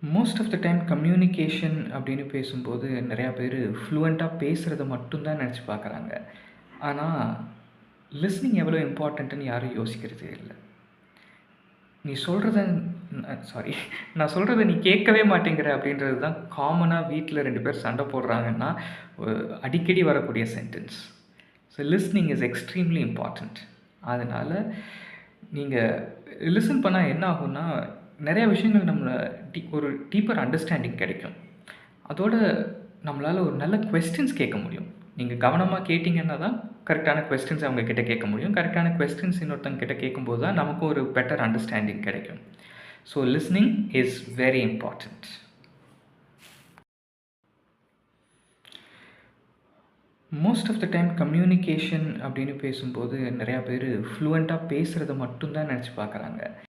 Most of the time communication அப்படின்னு பேசும்போது நிறையா பேர் ஃப்ளூயண்ட்டாக பேசுகிறத மட்டும்தான் நினச்சி பார்க்குறாங்க. ஆனால் லிஸ்னிங் எவ்வளோ இம்பார்ட்டன்ட்டுன்னு யாரும் யோசிக்கிறதே இல்லை. நீ சொல்கிறத சாரி நான் சொல்கிறத நீ கேட்கவே மாட்டேங்கிற அப்படின்றது தான் காமனாக வீட்டில் 2 பேர் சண்டை போடுறாங்கன்னா அடிக்கடி வரக்கூடிய sentence. So listening is extremely important. அதனால் நீங்கள் லிசன் பண்ணால் என்ன ஆகும்னா நிறையா விஷயங்கள் நம்மளை ஒரு டீப்பர் அண்டர்ஸ்டாண்டிங் கிடைக்கும். அதோட நம்மளால் ஒரு நல்ல கொஸ்டின்ஸ் கேட்க முடியும். நீங்கள் கவனமாக கேட்டிங்கன்னா தான் கரெக்டான கொஸ்டின்ஸ் அவங்க கிட்ட கேட்க முடியும். கரெக்டான கொஸ்டின்ஸ் இன்னொருத்தங்க கிட்ட கேட்கும்போது தான் நமக்கு ஒரு பெட்டர் அண்டர்ஸ்டாண்டிங் கிடைக்கும். So listening is very important. Most of the time communication அப்படின்னு பேசும்போது நிறையா பேர் ஃப்ளூயண்ட்டாக பேசுகிறத மட்டும்தான் நினச்சி பார்க்குறாங்க.